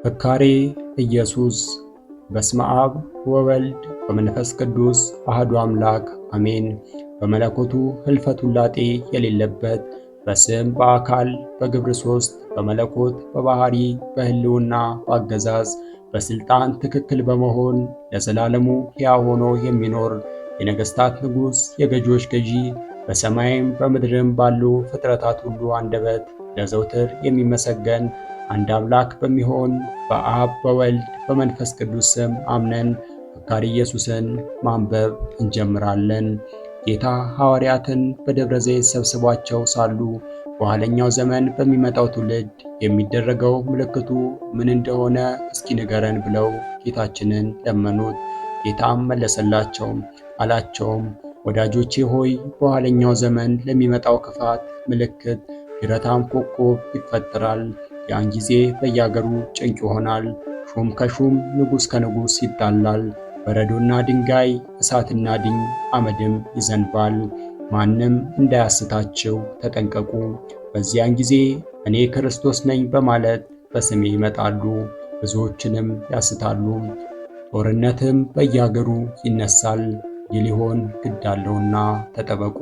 ፍካሬ ኢየሱስ። በስመ አብ ወወልድ ወመንፈስ ቅዱስ አሐዱ አምላክ አሜን። በመለኮቱ ሕልፈት ውላጤ የሌለበት በስም በአካል በግብር ሦስት በመለኮት በባሕሪ በሕልውና በአገዛዝ በሥልጣን ትክክል በመሆን ለዘላለሙ ሕያው ሆኖ የሚኖር የነገሥታት ንጉሥ የገዢዎች ገዢ በሰማይም በምድርም ባሉ ፍጥረታት ሁሉ አንደበት ለዘውትር የሚመሰገን አንድ አምላክ በሚሆን በአብ በወልድ በመንፈስ ቅዱስ ስም አምነን ፍካሬ ኢየሱስን ማንበብ እንጀምራለን። ጌታ ሐዋርያትን በደብረ ዘይት ሰብስቧቸው ሳሉ በኋለኛው ዘመን በሚመጣው ትውልድ የሚደረገው ምልክቱ ምን እንደሆነ እስኪ ንገረን ብለው ጌታችንን ለመኑት። ጌታም መለሰላቸው አላቸውም፣ ወዳጆቼ ሆይ በኋለኛው ዘመን ለሚመጣው ክፋት ምልክት ጅረታም ኮከብ ይፈጠራል። ያን ጊዜ በየአገሩ ጭንቅ ይሆናል። ሹም ከሹም ንጉሥ ከንጉሥ ይጣላል። በረዶና ድንጋይ እሳትና ድኝ አመድም ይዘንባል። ማንም እንዳያስታችሁ ተጠንቀቁ። በዚያን ጊዜ እኔ ክርስቶስ ነኝ በማለት በስሜ ይመጣሉ፣ ብዙዎችንም ያስታሉ። ጦርነትም በየአገሩ ይነሳል። ይህ ሊሆን ግድ አለውና ተጠበቁ።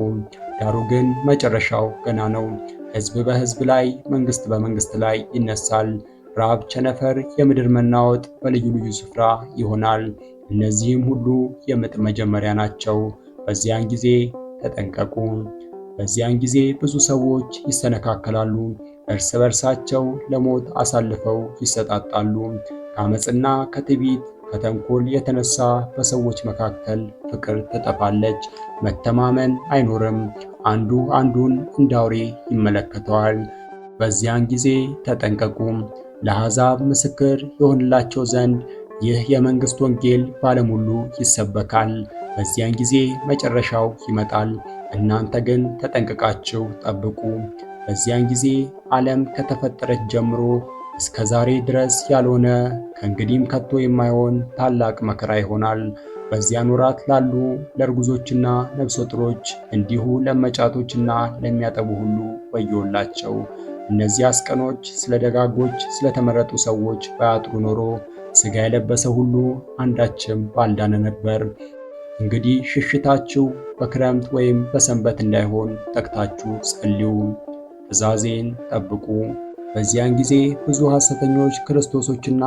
ዳሩ ግን መጨረሻው ገና ነው። ሕዝብ በሕዝብ ላይ መንግሥት በመንግሥት ላይ ይነሳል። ራብ፣ ቸነፈር፣ የምድር መናወጥ በልዩ ልዩ ስፍራ ይሆናል። እነዚህም ሁሉ የምጥ መጀመሪያ ናቸው። በዚያን ጊዜ ተጠንቀቁ። በዚያን ጊዜ ብዙ ሰዎች ይሰነካከላሉ፣ እርስ በርሳቸው ለሞት አሳልፈው ይሰጣጣሉ። ከዓመፅና ከትዕቢት ከተንኮል የተነሳ በሰዎች መካከል ፍቅር ትጠፋለች፣ መተማመን አይኖርም። አንዱ አንዱን እንደ አውሬ ይመለከተዋል። በዚያን ጊዜ ተጠንቀቁ። ለአሕዛብ ምስክር የሆንላቸው ዘንድ ይህ የመንግሥት ወንጌል በዓለም ሁሉ ይሰበካል። በዚያን ጊዜ መጨረሻው ይመጣል። እናንተ ግን ተጠንቅቃችሁ ጠብቁ። በዚያን ጊዜ ዓለም ከተፈጠረች ጀምሮ እስከ ዛሬ ድረስ ያልሆነ ከእንግዲህም ከቶ የማይሆን ታላቅ መከራ ይሆናል። በዚያን ወራት ላሉ ለእርጉዞችና ነፍሰ ጡሮች እንዲሁ ለመጫቶችና ለሚያጠቡ ሁሉ ወዮላቸው። እነዚያስ ቀኖች ስለ ደጋጎች ስለተመረጡ ሰዎች ባያጥሩ ኖሮ ሥጋ የለበሰ ሁሉ አንዳችም ባልዳነ ነበር። እንግዲህ ሽሽታችሁ በክረምት ወይም በሰንበት እንዳይሆን ተግታችሁ ጸልዩ፣ ትእዛዜን ጠብቁ። በዚያን ጊዜ ብዙ ሐሰተኞች ክርስቶሶችና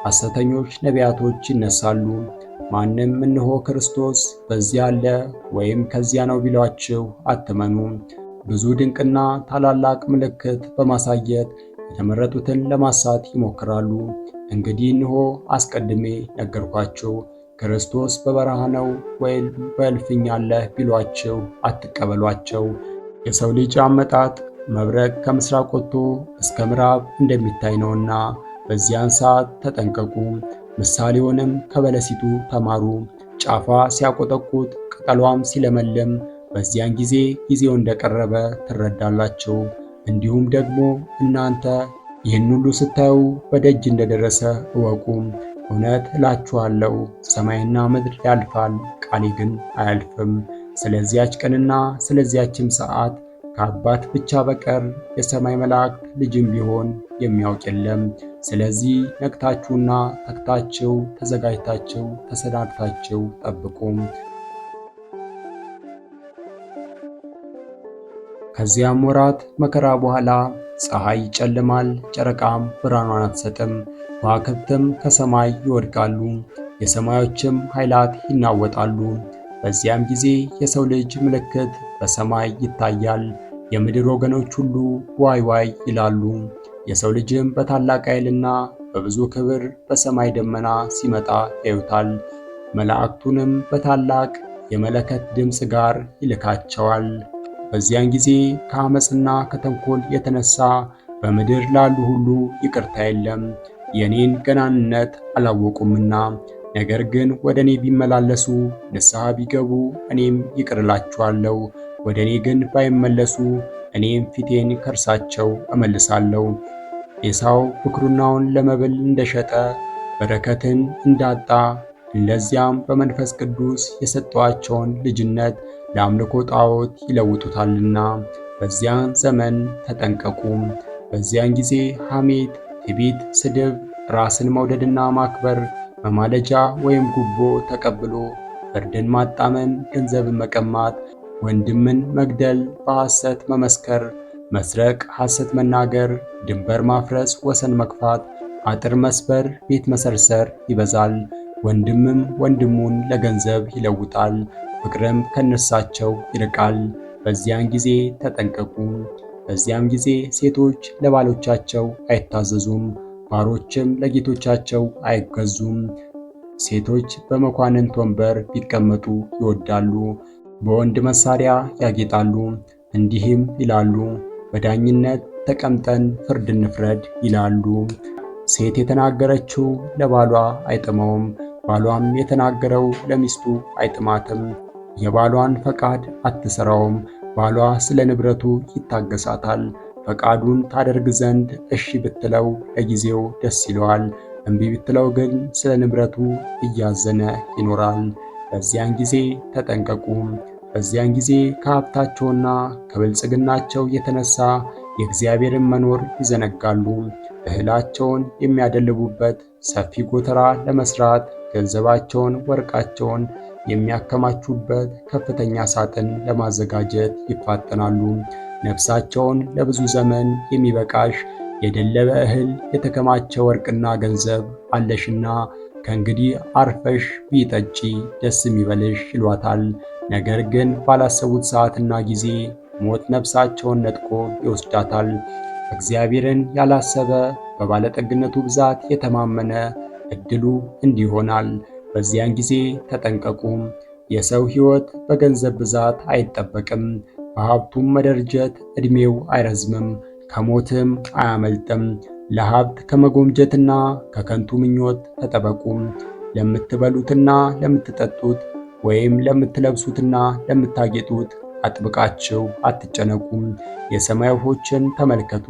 ሐሰተኞች ነቢያቶች ይነሳሉ። ማንም እነሆ ክርስቶስ በዚያ አለ ወይም ከዚያ ነው ቢሏችሁ አትመኑ። ብዙ ድንቅና ታላላቅ ምልክት በማሳየት የተመረጡትን ለማሳት ይሞክራሉ። እንግዲህ እነሆ አስቀድሜ ነገርኳችሁ። ክርስቶስ በበረሃ ነው ወይም በእልፍኝ አለ ቢሏችሁ አትቀበሏቸው። የሰው ልጅ አመጣጥ መብረቅ ከምሥራቅ ወጥቶ እስከ ምዕራብ እንደሚታይ ነውና በዚያን ሰዓት ተጠንቀቁ። ምሳሌውንም ከበለሲቱ ተማሩ። ጫፏ ሲያቆጠቁጥ ቅጠሏም ሲለመልም በዚያን ጊዜ ጊዜው እንደቀረበ ትረዳላችሁ። እንዲሁም ደግሞ እናንተ ይህን ሁሉ ስታዩ በደጅ እንደደረሰ እወቁ። እውነት እላችኋለሁ ሰማይና ምድር ያልፋል፣ ቃሌ ግን አያልፍም። ስለዚያች ቀንና ስለዚያችም ሰዓት ከአባት ብቻ በቀር የሰማይ መላእክት ልጅም ቢሆን የሚያውቅ የለም። ስለዚህ ነቅታችሁና ተግታችሁ ተዘጋጅታችሁ ተሰናድታችሁ ጠብቁ። ከዚያም ወራት መከራ በኋላ ፀሐይ ይጨልማል፣ ጨረቃም ብርሃኗን አትሰጥም፣ ከዋክብትም ከሰማይ ይወድቃሉ፣ የሰማዮችም ኃይላት ይናወጣሉ። በዚያም ጊዜ የሰው ልጅ ምልክት በሰማይ ይታያል። የምድር ወገኖች ሁሉ ዋይ ዋይ ይላሉ። የሰው ልጅም በታላቅ ኃይልና በብዙ ክብር በሰማይ ደመና ሲመጣ ያዩታል። መላእክቱንም በታላቅ የመለከት ድምፅ ጋር ይልካቸዋል። በዚያን ጊዜ ከዓመፅና ከተንኮል የተነሳ በምድር ላሉ ሁሉ ይቅርታ የለም፣ የኔን ገናንነት አላወቁምና። ነገር ግን ወደ እኔ ቢመላለሱ ንስሐ ቢገቡ እኔም ይቅር እላቸዋለሁ። ወደ እኔ ግን ባይመለሱ እኔም ፊቴን ከእርሳቸው እመልሳለሁ። ኤሳው ብኩርናውን ለመብል እንደሸጠ በረከትን እንዳጣ እነዚያም በመንፈስ ቅዱስ የሰጠኋቸውን ልጅነት ለአምልኮ ጣዖት ይለውጡታልና በዚያን ዘመን ተጠንቀቁ። በዚያን ጊዜ ሐሜት፣ ትዕቢት፣ ስድብ፣ ራስን መውደድና ማክበር፣ መማለጃ ወይም ጉቦ ተቀብሎ ፍርድን ማጣመም፣ ገንዘብን መቀማት፣ ወንድምን መግደል፣ በሐሰት መመስከር፣ መስረቅ፣ ሐሰት መናገር፣ ድንበር ማፍረስ፣ ወሰን መግፋት፣ አጥር መስበር፣ ቤት መሰርሰር ይበዛል። ወንድምም ወንድሙን ለገንዘብ ይለውጣል፣ ፍቅርም ከነሳቸው ይርቃል። በዚያን ጊዜ ተጠንቀቁ። በዚያም ጊዜ ሴቶች ለባሎቻቸው አይታዘዙም፣ ባሮችም ለጌቶቻቸው አይገዙም። ሴቶች በመኳንንት ወንበር ቢቀመጡ ይወዳሉ፣ በወንድ መሳሪያ ያጌጣሉ። እንዲህም ይላሉ፣ በዳኝነት ተቀምጠን ፍርድ እንፍረድ ይላሉ። ሴት የተናገረችው ለባሏ አይጥመውም፣ ባሏም የተናገረው ለሚስቱ አይጥማትም። የባሏን ፈቃድ አትሰራውም፣ ባሏ ስለ ንብረቱ ይታገሳታል። ፈቃዱን ታደርግ ዘንድ እሺ ብትለው ለጊዜው ደስ ይለዋል፣ እምቢ ብትለው ግን ስለ ንብረቱ እያዘነ ይኖራል። በዚያን ጊዜ ተጠንቀቁ። በዚያን ጊዜ ከሀብታቸውና ከብልጽግናቸው የተነሳ የእግዚአብሔርን መኖር ይዘነጋሉ። እህላቸውን የሚያደልቡበት ሰፊ ጎተራ ለመስራት ገንዘባቸውን፣ ወርቃቸውን የሚያከማቹበት ከፍተኛ ሳጥን ለማዘጋጀት ይፋጠናሉ። ነፍሳቸውን ለብዙ ዘመን የሚበቃሽ የደለበ እህል የተከማቸ ወርቅና ገንዘብ አለሽና ከእንግዲህ አርፈሽ ቢጠጪ ደስ የሚበልሽ ይሏታል። ነገር ግን ባላሰቡት ሰዓትና ጊዜ ሞት ነፍሳቸውን ነጥቆ ይወስዳታል። እግዚአብሔርን ያላሰበ በባለጠግነቱ ብዛት የተማመነ ዕድሉ እንዲህ ይሆናል። በዚያን ጊዜ ተጠንቀቁ። የሰው ሕይወት በገንዘብ ብዛት አይጠበቅም፣ በሀብቱም መደርጀት ዕድሜው አይረዝምም፣ ከሞትም አያመልጥም። ለሀብት ከመጎምጀትና ከከንቱ ምኞት ተጠበቁ። ለምትበሉትና ለምትጠጡት ወይም ለምትለብሱትና ለምታጌጡት አጥብቃችሁ አትጨነቁም። የሰማይ ወፎችን ተመልከቱ፣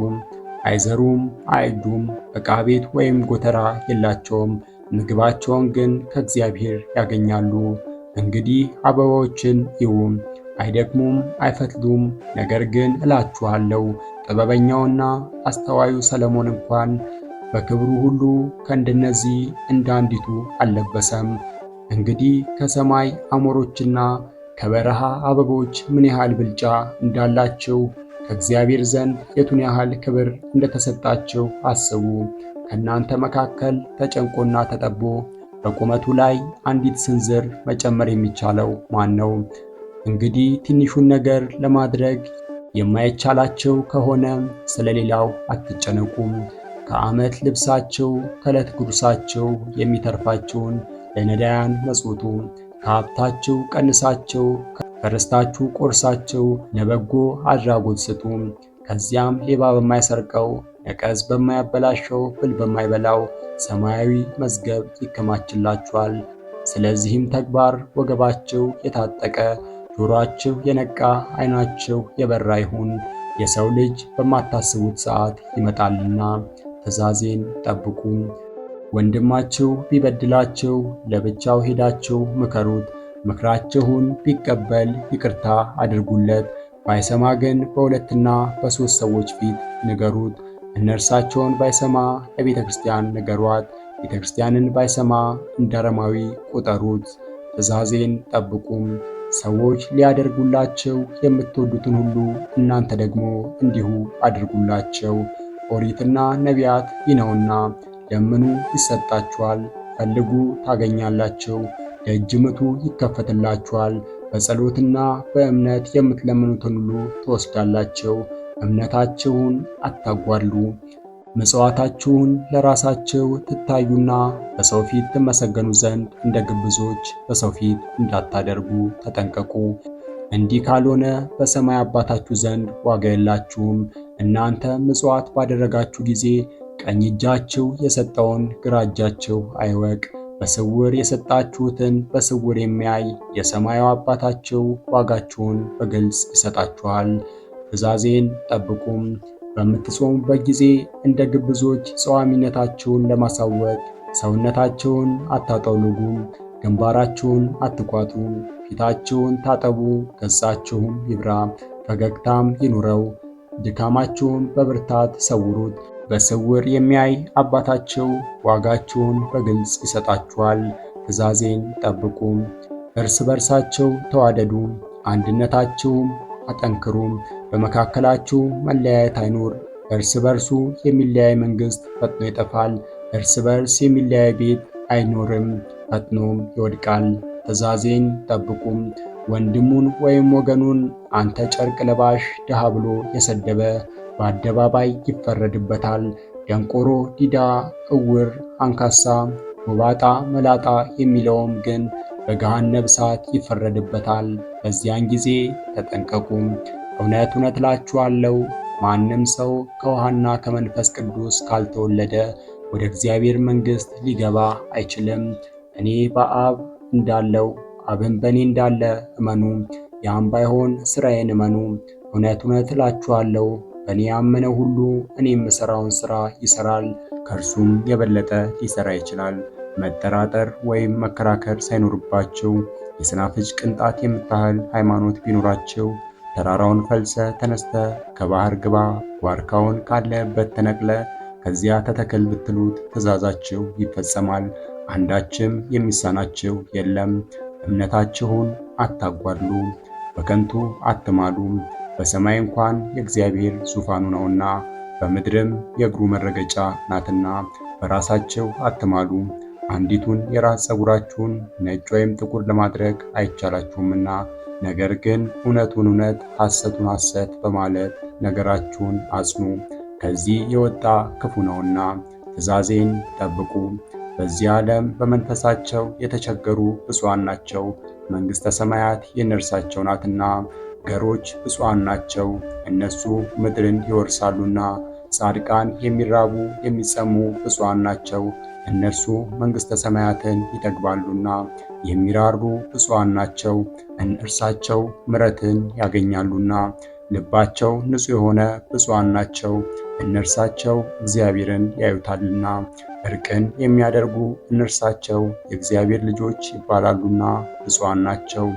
አይዘሩም፣ አያጭዱም፣ ዕቃ ቤት ወይም ጎተራ የላቸውም፣ ምግባቸውን ግን ከእግዚአብሔር ያገኛሉ። እንግዲህ አበባዎችን እዩ፣ አይደክሙም፣ አይፈትሉም። ነገር ግን እላችኋለሁ ጥበበኛውና አስተዋዩ ሰለሞን እንኳን በክብሩ ሁሉ ከእንደነዚህ እንደ አንዲቱ አልለበሰም። እንግዲህ ከሰማይ አሞሮችና ከበረሃ አበቦች ምን ያህል ብልጫ እንዳላቸው ከእግዚአብሔር ዘንድ የቱን ያህል ክብር እንደተሰጣቸው አስቡ። ከእናንተ መካከል ተጨንቆና ተጠቦ በቁመቱ ላይ አንዲት ስንዝር መጨመር የሚቻለው ማን ነው? እንግዲህ ትንሹን ነገር ለማድረግ የማይቻላቸው ከሆነ ስለሌላው አትጨነቁም። ከዓመት ልብሳቸው ከዕለት ጉርሳቸው የሚተርፋቸውን ለነዳያን መጽውቱ። ከሀብታችሁ ቀንሳችሁ ከርስታችሁ ቆርሳችሁ ለበጎ አድራጎት ስጡ። ከዚያም ሌባ በማይሰርቀው ነቀዝ በማያበላሸው ብል በማይበላው ሰማያዊ መዝገብ ይከማችላችኋል። ስለዚህም ተግባር ወገባችሁ የታጠቀ ጆሮአችሁ የነቃ ዓይናችሁ የበራ ይሁን። የሰው ልጅ በማታስቡት ሰዓት ይመጣልና ትእዛዜን ጠብቁ። ወንድማችሁ ቢበድላችሁ ለብቻው ሄዳችሁ ምከሩት። ምክራችሁን ቢቀበል ይቅርታ አድርጉለት። ባይሰማ ግን በሁለትና በሦስት ሰዎች ፊት ንገሩት። እነርሳቸውን ባይሰማ ለቤተ ክርስቲያን ንገሯት። ቤተ ክርስቲያንን ባይሰማ እንደ አረማዊ ቁጠሩት። ትእዛዜን ጠብቁም። ሰዎች ሊያደርጉላቸው የምትወዱትን ሁሉ እናንተ ደግሞ እንዲሁ አድርጉላቸው። ኦሪትና ነቢያት ይህ ነውና፣ ለምኑ ይሰጣችኋል፣ ፈልጉ ታገኛላችሁ፣ ደጅ ምቱ ይከፈትላችኋል። በጸሎትና በእምነት የምትለምኑትን ሁሉ ትወስዳላችሁ። እምነታችሁን አታጓድሉ። ምጽዋታችሁን ለራሳችሁ ትታዩና በሰው ፊት ትመሰገኑ ዘንድ እንደ ግብዞች በሰው ፊት እንዳታደርጉ ተጠንቀቁ። እንዲህ ካልሆነ በሰማይ አባታችሁ ዘንድ ዋጋ የላችሁም። እናንተ ምጽዋት ባደረጋችሁ ጊዜ ቀኝ እጃችሁ የሰጠውን ግራ እጃችሁ አይወቅ። በስውር የሰጣችሁትን በስውር የሚያይ የሰማዩ አባታችሁ ዋጋችሁን በግልጽ ይሰጣችኋል። ትእዛዜን ጠብቁም። በምትጾሙበት ጊዜ እንደ ግብዞች ጸዋሚነታችሁን ለማሳወቅ ሰውነታችሁን አታጠውልጉም፣ ግንባራችሁን አትቋጡ። ፊታችሁን ታጠቡ፣ ገጻችሁም ይብራ፣ ፈገግታም ይኑረው። ድካማችሁን በብርታት ሰውሩት፣ በስውር የሚያይ አባታችሁ ዋጋችሁን በግልጽ ይሰጣችኋል። ትእዛዜን ጠብቁ። እርስ በርሳችሁ ተዋደዱ፣ አንድነታችሁም አጠንክሩ። በመካከላችሁ መለያየት አይኑር። እርስ በርሱ የሚለያይ መንግሥት ፈጥኖ ይጠፋል። እርስ በርስ የሚለያይ ቤት አይኖርም፣ ፈጥኖም ይወድቃል። ትእዛዜን ጠብቁም። ወንድሙን ወይም ወገኑን አንተ ጨርቅ ለባሽ ድሃ ብሎ የሰደበ በአደባባይ ይፈረድበታል። ደንቆሮ፣ ዲዳ፣ ዕውር፣ አንካሳ፣ ጎባጣ፣ መላጣ የሚለውም ግን በገሃነመ እሳት ይፈረድበታል። በዚያን ጊዜ ተጠንቀቁም። እውነት እውነት እላችኋለሁ ማንም ሰው ከውሃና ከመንፈስ ቅዱስ ካልተወለደ ወደ እግዚአብሔር መንግሥት ሊገባ አይችልም። እኔ በአብ እንዳለው አብም በእኔ እንዳለ እመኑ፣ ያም ባይሆን ሥራዬን እመኑ። እውነት እውነት እላችኋለሁ በእኔ ያመነ ሁሉ እኔ የምሠራውን ሥራ ይሠራል፣ ከእርሱም የበለጠ ሊሠራ ይችላል። መጠራጠር ወይም መከራከር ሳይኖርባቸው የሰናፍጭ ቅንጣት የምታህል ሃይማኖት ቢኖራቸው ተራራውን ፈልሰ ተነስተ ከባህር ግባ፣ ዋርካውን ካለበት ተነቅለ ከዚያ ተተከል ብትሉት ትእዛዛቸው ይፈጸማል። አንዳችም የሚሳናቸው የለም። እምነታችሁን አታጓድሉ፣ በከንቱ አትማሉ። በሰማይ እንኳን የእግዚአብሔር ዙፋኑ ነውና በምድርም የእግሩ መረገጫ ናትና በራሳቸው አትማሉ። አንዲቱን የራስ ፀጉራችሁን ነጭ ወይም ጥቁር ለማድረግ አይቻላችሁምና፣ ነገር ግን እውነቱን እውነት ሐሰቱን ሐሰት በማለት ነገራችሁን አጽኑ፣ ከዚህ የወጣ ክፉ ነውና። ትእዛዜን ጠብቁ። በዚህ ዓለም በመንፈሳቸው የተቸገሩ ብፁዓን ናቸው፣ መንግሥተ ሰማያት የእነርሳቸው ናትና። ገሮች ብፁዓን ናቸው፣ እነሱ ምድርን ይወርሳሉና። ጻድቃን የሚራቡ የሚጸሙ ብፁዓን ናቸው፣ እነርሱ መንግሥተ ሰማያትን ይጠግባሉና። የሚራሩ ብፁዓን ናቸው፣ እርሳቸው ምሕረትን ያገኛሉና። ልባቸው ንጹሕ የሆነ ብፁዓን ናቸው፣ እነርሳቸው እግዚአብሔርን ያዩታልና። እርቅን የሚያደርጉ እነርሳቸው የእግዚአብሔር ልጆች ይባላሉና ብፁዓን ናቸው።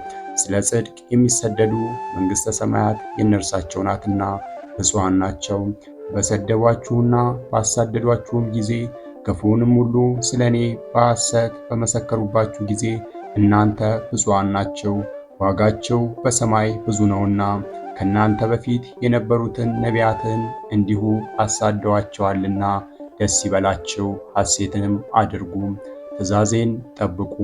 ስለ ጽድቅ የሚሰደዱ መንግሥተ ሰማያት የእነርሳቸው ናትና ብፁዓን ናቸው። በሰደቧችሁና ባሳደዷችሁም ጊዜ ክፉውንም ሁሉ ስለ እኔ በሐሰት በመሰከሩባችሁ ጊዜ እናንተ ብፁዓን ናቸው፣ ዋጋቸው በሰማይ ብዙ ነውና። ከእናንተ በፊት የነበሩትን ነቢያትን እንዲሁ አሳደዋቸዋልና ደስ ይበላችሁ፣ ሐሴትንም አድርጉ፣ ትእዛዜን ጠብቁ።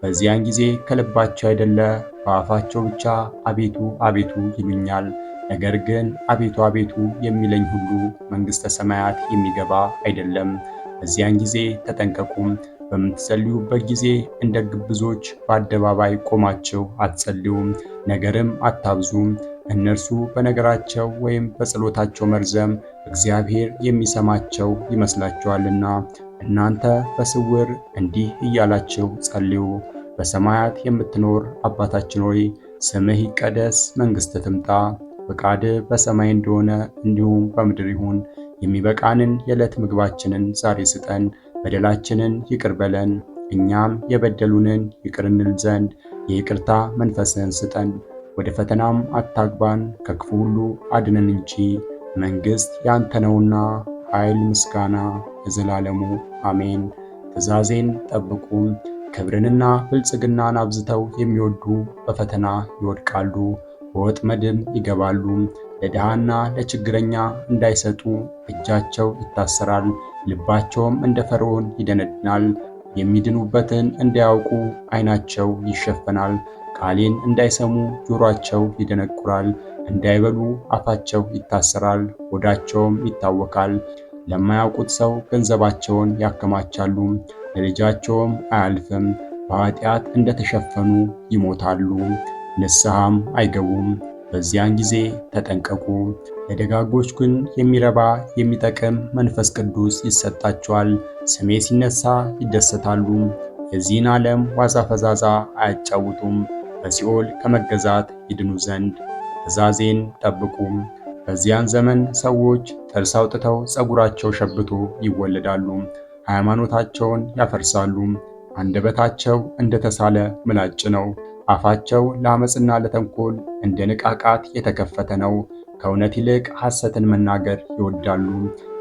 በዚያን ጊዜ ከልባቸው አይደለ በአፋቸው ብቻ አቤቱ አቤቱ ይሉኛል። ነገር ግን አቤቱ አቤቱ የሚለኝ ሁሉ መንግሥተ ሰማያት የሚገባ አይደለም። በዚያን ጊዜ ተጠንቀቁም። በምትጸልዩበት ጊዜ እንደ ግብዞች በአደባባይ ቆማችሁ አትጸልዩም፣ ነገርም አታብዙም። እነርሱ በነገራቸው ወይም በጸሎታቸው መርዘም እግዚአብሔር የሚሰማቸው ይመስላችኋልና። እናንተ በስውር እንዲህ እያላችሁ ጸልዩ። በሰማያት የምትኖር አባታችን ሆይ ስምህ ይቀደስ፣ መንግሥትህ ትምጣ፣ ፈቃድህ በሰማይ እንደሆነ እንዲሁም በምድር ይሁን። የሚበቃንን የዕለት ምግባችንን ዛሬ ስጠን፣ በደላችንን ይቅር በለን እኛም የበደሉንን ይቅር እንል ዘንድ የይቅርታ መንፈስን ስጠን። ወደ ፈተናም አታግባን ከክፉ ሁሉ አድነን እንጂ መንግሥት ያንተ ነውና ኃይል፣ ምስጋና ለዘላለሙ አሜን። ትእዛዜን ጠብቁ። ክብርንና ብልጽግናን አብዝተው የሚወዱ በፈተና ይወድቃሉ፣ በወጥመድም ይገባሉ። ለድሃና ለችግረኛ እንዳይሰጡ እጃቸው ይታሰራል፣ ልባቸውም እንደ ፈርዖን ይደነድናል። የሚድኑበትን እንዳያውቁ ዓይናቸው ይሸፈናል። ቃሌን እንዳይሰሙ ጆሮአቸው ይደነቁራል። እንዳይበሉ አፋቸው ይታሰራል፣ ሆዳቸውም ይታወካል። ለማያውቁት ሰው ገንዘባቸውን ያከማቻሉ፣ ለልጃቸውም አያልፍም። በኃጢአት እንደተሸፈኑ ይሞታሉ፣ ንስሐም አይገቡም። በዚያን ጊዜ ተጠንቀቁ። ለደጋጎች ግን የሚረባ የሚጠቅም መንፈስ ቅዱስ ይሰጣቸዋል። ስሜ ሲነሳ ይደሰታሉ። የዚህን ዓለም ዋዛ ፈዛዛ አያጫውቱም፣ በሲኦል ከመገዛት ይድኑ ዘንድ ትእዛዜን ጠብቁ። በዚያን ዘመን ሰዎች ጥርስ አውጥተው ፀጉራቸው ሸብቶ ይወለዳሉ፣ ሃይማኖታቸውን ያፈርሳሉ። አንደበታቸው እንደ ተሳለ ምላጭ ነው፣ አፋቸው ለዓመፅና ለተንኮል እንደ ንቃቃት የተከፈተ ነው። ከእውነት ይልቅ ሐሰትን መናገር ይወዳሉ።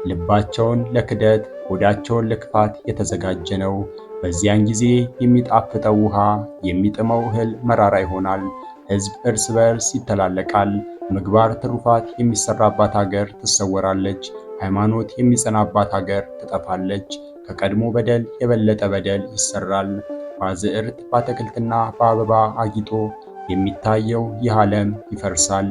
ልባቸውን ለክደት ሆዳቸውን ለክፋት የተዘጋጀ ነው። በዚያን ጊዜ የሚጣፍጠው ውሃ የሚጥመው እህል መራራ ይሆናል። ሕዝብ እርስ በርስ ይተላለቃል። ምግባር ትሩፋት የሚሰራባት ሀገር ትሰወራለች። ሃይማኖት የሚጸናባት ሀገር ትጠፋለች። ከቀድሞ በደል የበለጠ በደል ይሰራል። በአዝዕርት በአትክልትና በአበባ አጊጦ የሚታየው ይህ ዓለም ይፈርሳል፣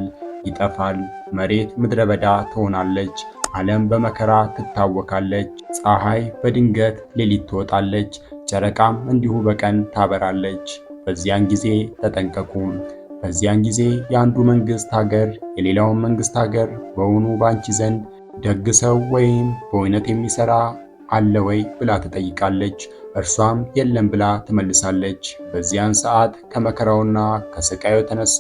ይጠፋል። መሬት ምድረ በዳ ትሆናለች። ዓለም በመከራ ትታወካለች። ፀሐይ በድንገት ሌሊት ትወጣለች፣ ጨረቃም እንዲሁ በቀን ታበራለች። በዚያን ጊዜ ተጠንቀቁ። በዚያን ጊዜ የአንዱ መንግሥት ሀገር የሌላውን መንግሥት ሀገር በውኑ በአንቺ ዘንድ ደግ ሰው ወይም በእውነት የሚሠራ አለ ወይ ብላ ትጠይቃለች። እርሷም የለም ብላ ትመልሳለች። በዚያን ሰዓት ከመከራውና ከስቃዩ የተነሳ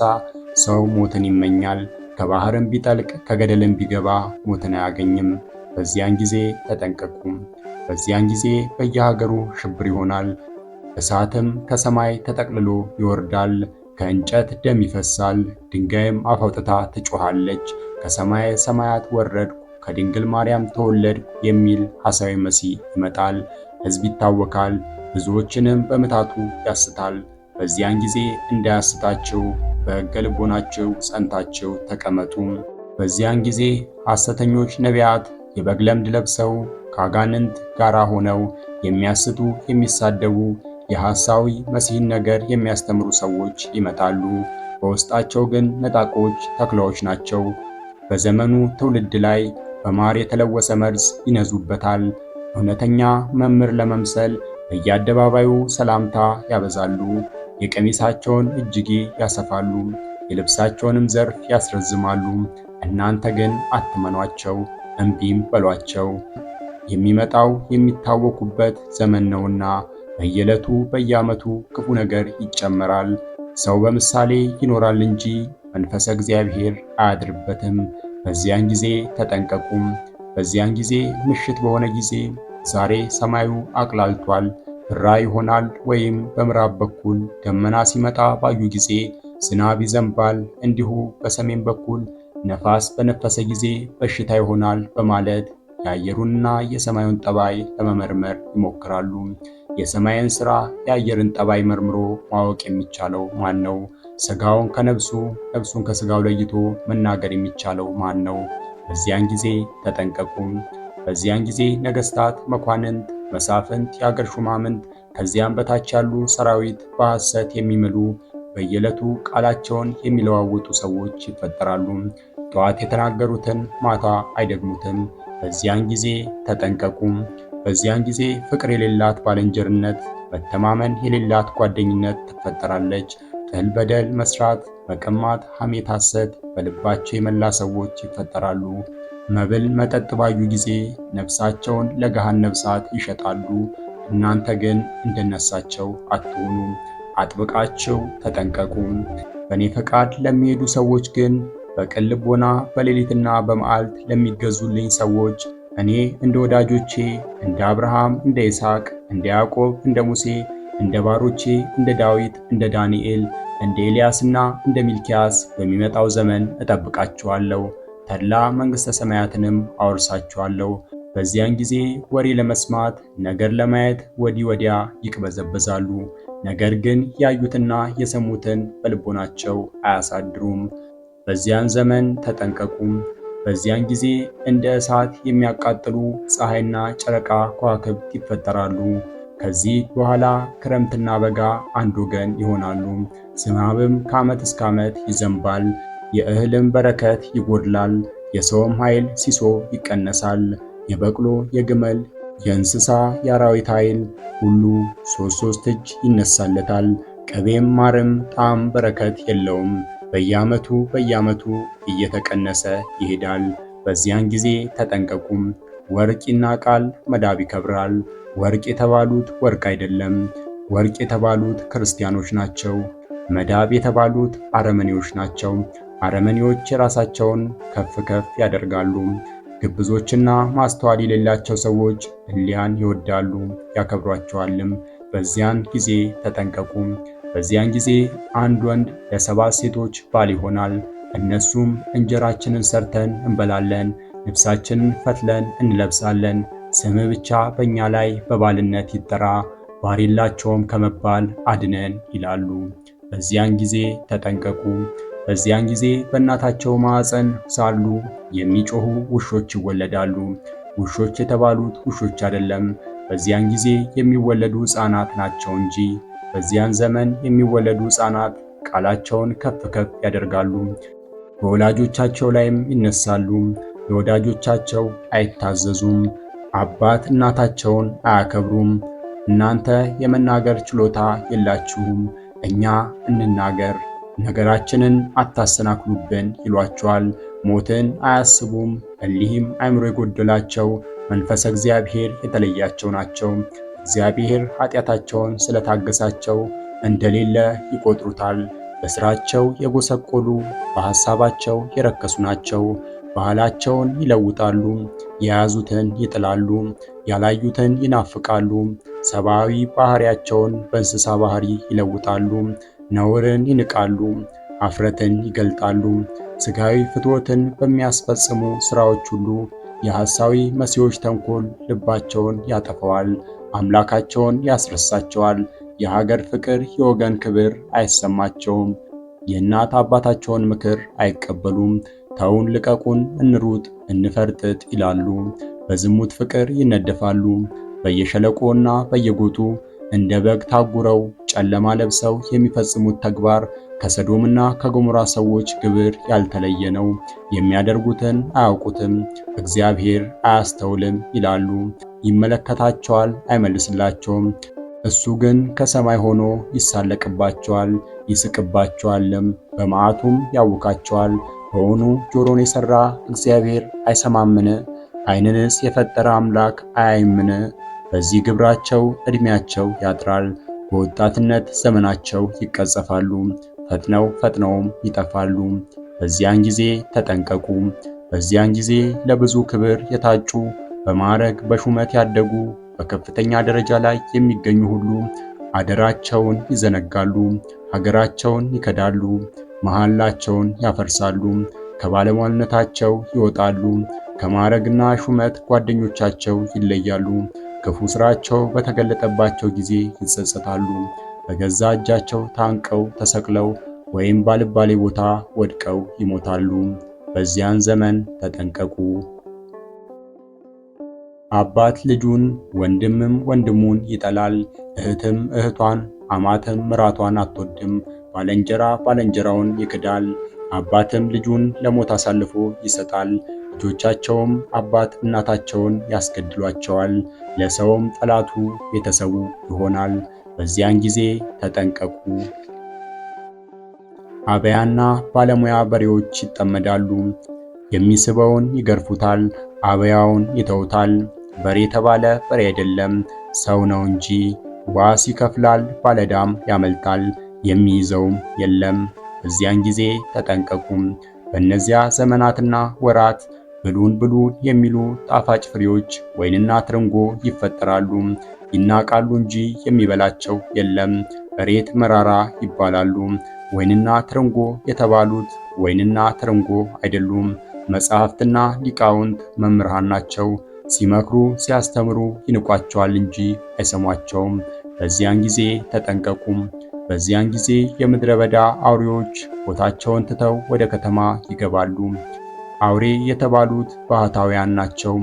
ሰው ሞትን ይመኛል። ከባህርም ቢጠልቅ ከገደልም ቢገባ ሞትን አያገኝም። በዚያን ጊዜ ተጠንቀቁ። በዚያን ጊዜ በየሀገሩ ሽብር ይሆናል። እሳትም ከሰማይ ተጠቅልሎ ይወርዳል። ከእንጨት ደም ይፈሳል፣ ድንጋይም አፍ አውጥታ ትጮኻለች። ከሰማየ ሰማያት ወረድኩ ከድንግል ማርያም ተወለድኩ የሚል ሐሳዊ መሲህ ይመጣል። ሕዝብ ይታወካል፣ ብዙዎችንም በምታቱ ያስታል። በዚያን ጊዜ እንዳያስታችሁ በሕገ ልቦናችሁ ጸንታችሁ ተቀመጡ። በዚያን ጊዜ ሐሰተኞች ነቢያት የበግ ለምድ ለብሰው ከአጋንንት ጋር ሆነው የሚያስቱ የሚሳደቡ የሐሳዊ መሲህን ነገር የሚያስተምሩ ሰዎች ይመጣሉ። በውስጣቸው ግን ነጣቆች ተኩላዎች ናቸው። በዘመኑ ትውልድ ላይ በማር የተለወሰ መርዝ ይነዙበታል። እውነተኛ መምህር ለመምሰል በየአደባባዩ ሰላምታ ያበዛሉ። የቀሚሳቸውን እጅጌ ያሰፋሉ፣ የልብሳቸውንም ዘርፍ ያስረዝማሉ። እናንተ ግን አትመኗቸው፣ እምቢም በሏቸው። የሚመጣው የሚታወኩበት ዘመን ነውና በየዕለቱ በየዓመቱ ክፉ ነገር ይጨመራል። ሰው በምሳሌ ይኖራል እንጂ መንፈሰ እግዚአብሔር አያድርበትም። በዚያን ጊዜ ተጠንቀቁም። በዚያን ጊዜ ምሽት በሆነ ጊዜ ዛሬ ሰማዩ አቅላልቷል፣ ብራ ይሆናል፣ ወይም በምዕራብ በኩል ደመና ሲመጣ ባዩ ጊዜ ዝናብ ይዘንባል፣ እንዲሁ በሰሜን በኩል ነፋስ በነፈሰ ጊዜ በሽታ ይሆናል በማለት የአየሩንና የሰማዩን ጠባይ ለመመርመር ይሞክራሉ። የሰማይን ሥራ የአየርን ጠባይ መርምሮ ማወቅ የሚቻለው ማን ነው? ሥጋውን ከነፍሱ ነፍሱን ከሥጋው ለይቶ መናገር የሚቻለው ማን ነው? በዚያን ጊዜ ተጠንቀቁ። በዚያን ጊዜ ነገሥታት፣ መኳንንት፣ መሳፍንት፣ የአገር ሹማምንት ከዚያም በታች ያሉ ሰራዊት በሐሰት የሚምሉ በየዕለቱ ቃላቸውን የሚለዋውጡ ሰዎች ይፈጠራሉ። ጠዋት የተናገሩትን ማታ አይደግሙትም። በዚያን ጊዜ ተጠንቀቁ። በዚያን ጊዜ ፍቅር የሌላት ባልንጀርነት፣ መተማመን የሌላት ጓደኝነት ትፈጠራለች። ጥል፣ በደል መስራት፣ መቀማት፣ ሐሜት፣ ሐሰት በልባቸው የመላ ሰዎች ይፈጠራሉ። መብል መጠጥ ባዩ ጊዜ ነፍሳቸውን ለገሃነመ እሳት ይሸጣሉ። እናንተ ግን እንደነሳቸው አትሁኑ። አጥብቃችሁ ተጠንቀቁ። በእኔ ፈቃድ ለሚሄዱ ሰዎች ግን በቅን ልቦና በሌሊትና በመዓልት ለሚገዙልኝ ሰዎች እኔ እንደ ወዳጆቼ እንደ አብርሃም፣ እንደ ይስሐቅ፣ እንደ ያዕቆብ፣ እንደ ሙሴ፣ እንደ ባሮቼ እንደ ዳዊት፣ እንደ ዳንኤል፣ እንደ ኤልያስና እንደ ሚልኪያስ በሚመጣው ዘመን እጠብቃችኋለሁ። ተድላ መንግሥተ ሰማያትንም አወርሳችኋለሁ። በዚያን ጊዜ ወሬ ለመስማት ነገር ለማየት ወዲህ ወዲያ ይቅበዘበዛሉ። ነገር ግን ያዩትና የሰሙትን በልቦናቸው አያሳድሩም። በዚያን ዘመን ተጠንቀቁም። በዚያን ጊዜ እንደ እሳት የሚያቃጥሉ ፀሐይና ጨረቃ ከዋክብት ይፈጠራሉ። ከዚህ በኋላ ክረምትና በጋ አንድ ወገን ይሆናሉ። ዝናብም ከዓመት እስከ ዓመት ይዘንባል። የእህልም በረከት ይጎድላል። የሰውም ኃይል ሲሶ ይቀነሳል። የበቅሎ፣ የግመል፣ የእንስሳ፣ የአራዊት ኃይል ሁሉ ሦስት እጅ ይነሳለታል። ቅቤም ማርም ጣዕም በረከት የለውም። በየዓመቱ እየተቀነሰ ይሄዳል። በዚያን ጊዜ ተጠንቀቁም። ወርቅ ይናቃል፣ መዳብ ይከብራል። ወርቅ የተባሉት ወርቅ አይደለም፣ ወርቅ የተባሉት ክርስቲያኖች ናቸው። መዳብ የተባሉት አረመኔዎች ናቸው። አረመኔዎች የራሳቸውን ከፍ ከፍ ያደርጋሉ። ግብዞችና ማስተዋል የሌላቸው ሰዎች እሊያን ይወዳሉ ያከብሯቸዋልም። በዚያን ጊዜ ተጠንቀቁ። በዚያን ጊዜ አንድ ወንድ ለ7 ሴቶች ባል ይሆናል። እነሱም እንጀራችንን ሰርተን እንበላለን፣ ልብሳችንን ፈትለን እንለብሳለን። ስምህ ብቻ በእኛ ላይ በባልነት ይጠራ፣ ባሪላቸውም ከመባል አድነን ይላሉ። በዚያን ጊዜ ተጠንቀቁ። በዚያን ጊዜ በእናታቸው ማኅፀን ሳሉ የሚጮኹ ውሾች ይወለዳሉ። ውሾች የተባሉት ውሾች አይደለም፣ በዚያን ጊዜ የሚወለዱ ሕፃናት ናቸው እንጂ። በዚያን ዘመን የሚወለዱ ሕፃናት ቃላቸውን ከፍ ከፍ ያደርጋሉ፣ በወላጆቻቸው ላይም ይነሳሉ። ለወዳጆቻቸው አይታዘዙም፣ አባት እናታቸውን አያከብሩም። እናንተ የመናገር ችሎታ የላችሁም፣ እኛ እንናገር፣ ነገራችንን አታሰናክሉብን ይሏቸዋል። ሞትን አያስቡም። እሊህም አእምሮ የጎደላቸው መንፈሰ እግዚአብሔር የተለያቸው ናቸው። እግዚአብሔር ኃጢአታቸውን ስለታገሳቸው እንደሌለ ይቆጥሩታል። በሥራቸው የጎሰቆሉ በሐሳባቸው የረከሱ ናቸው። ባህላቸውን ይለውጣሉ፣ የያዙትን ይጥላሉ፣ ያላዩትን ይናፍቃሉ። ሰብአዊ ባህሪያቸውን በእንስሳ ባህሪ ይለውጣሉ። ነውርን ይንቃሉ፣ አፍረትን ይገልጣሉ። ሥጋዊ ፍትወትን በሚያስፈጽሙ ሥራዎች ሁሉ የሐሳዊ መሲሖች ተንኮል ልባቸውን ያጠፈዋል፣ አምላካቸውን ያስረሳቸዋል። የሀገር ፍቅር፣ የወገን ክብር አይሰማቸውም። የእናት አባታቸውን ምክር አይቀበሉም። ተውን፣ ልቀቁን፣ እንሩጥ፣ እንፈርጥጥ ይላሉ። በዝሙት ፍቅር ይነደፋሉ። በየሸለቆና በየጎጡ እንደ በግ ታጉረው ጨለማ ለብሰው የሚፈጽሙት ተግባር ከሰዶምና ከገሞራ ሰዎች ግብር ያልተለየ ነው። የሚያደርጉትን አያውቁትም፣ እግዚአብሔር አያስተውልም ይላሉ። ይመለከታቸዋል፣ አይመልስላቸውም። እሱ ግን ከሰማይ ሆኖ ይሳለቅባቸዋል፣ ይስቅባቸዋልም፣ በመዓቱም ያውካቸዋል። በውኑ ጆሮን የሠራ እግዚአብሔር አይሰማምን? ዓይንንስ የፈጠረ አምላክ አያይምን? በዚህ ግብራቸው ዕድሜያቸው ያጥራል፣ በወጣትነት ዘመናቸው ይቀጸፋሉ፣ ፈጥነውም ይጠፋሉ። በዚያን ጊዜ ተጠንቀቁ። በዚያን ጊዜ ለብዙ ክብር የታጩ በማዕረግ በሹመት ያደጉ በከፍተኛ ደረጃ ላይ የሚገኙ ሁሉ አደራቸውን ይዘነጋሉ፣ ሀገራቸውን ይከዳሉ፣ መሐላቸውን ያፈርሳሉ፣ ከባለሟልነታቸው ይወጣሉ፣ ከማዕረግና ሹመት ጓደኞቻቸው ይለያሉ። ክፉ ሥራቸው በተገለጠባቸው ጊዜ ይጸጸታሉ። በገዛ እጃቸው ታንቀው ተሰቅለው ወይም ባልባሌ ቦታ ወድቀው ይሞታሉ። በዚያን ዘመን ተጠንቀቁ። አባት ልጁን፣ ወንድምም ወንድሙን ይጠላል፣ እህትም እህቷን፣ አማትም ምራቷን አትወድም። ባልንጀራ ባልንጀራውን ይክዳል፣ አባትም ልጁን ለሞት አሳልፎ ይሰጣል። ልጆቻቸውም አባት እናታቸውን ያስገድሏቸዋል፣ ለሰውም ጠላቱ ቤተሰቡ ይሆናል። በዚያን ጊዜ ተጠንቀቁ። አበያና ባለሙያ በሬዎች ይጠመዳሉ፣ የሚስበውን ይገርፉታል፣ አበያውን ይተውታል። በሬ የተባለ በሬ አይደለም፣ ሰው ነው እንጂ። ዋስ ይከፍላል፣ ባለዕዳም ያመልጣል፣ የሚይዘውም የለም። በዚያን ጊዜ ተጠንቀቁም። በእነዚያ ዘመናትና ወራት ብሉን ብሉን የሚሉ ጣፋጭ ፍሬዎች ወይንና ትርንጎ ይፈጠራሉ፣ ይናቃሉ እንጂ የሚበላቸው የለም። እሬት መራራ ይባላሉ። ወይንና ትርንጎ የተባሉት ወይንና ትርንጎ አይደሉም፣ መጻሕፍትና ሊቃውንት መምህራን ናቸው። ሲመክሩ ሲያስተምሩ ይንቋቸዋል እንጂ አይሰሟቸውም። በዚያን ጊዜ ተጠንቀቁም። በዚያን ጊዜ የምድረ በዳ አውሬዎች ቦታቸውን ትተው ወደ ከተማ ይገባሉ። አውሬ የተባሉት ባህታውያን ናቸው።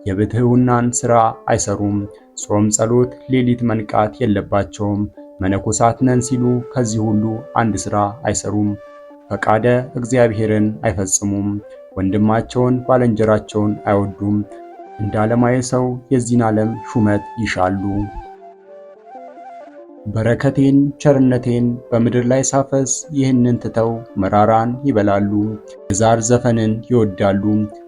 የብሕትውናን ሥራ አይሰሩም። ጾም፣ ጸሎት፣ ሌሊት መንቃት የለባቸውም። መነኮሳት ነን ሲሉ ከዚህ ሁሉ አንድ ሥራ አይሰሩም። ፈቃደ እግዚአብሔርን አይፈጽሙም። ወንድማቸውን ባልንጀራቸውን አይወዱም። እንደ ዓለማዊ ሰው የዚህን ዓለም ሹመት ይሻሉ። በረከቴን ቸርነቴን በምድር ላይ ሳፈስ ይህንን ትተው መራራን ይበላሉ። የዛር ዘፈንን ይወዳሉ።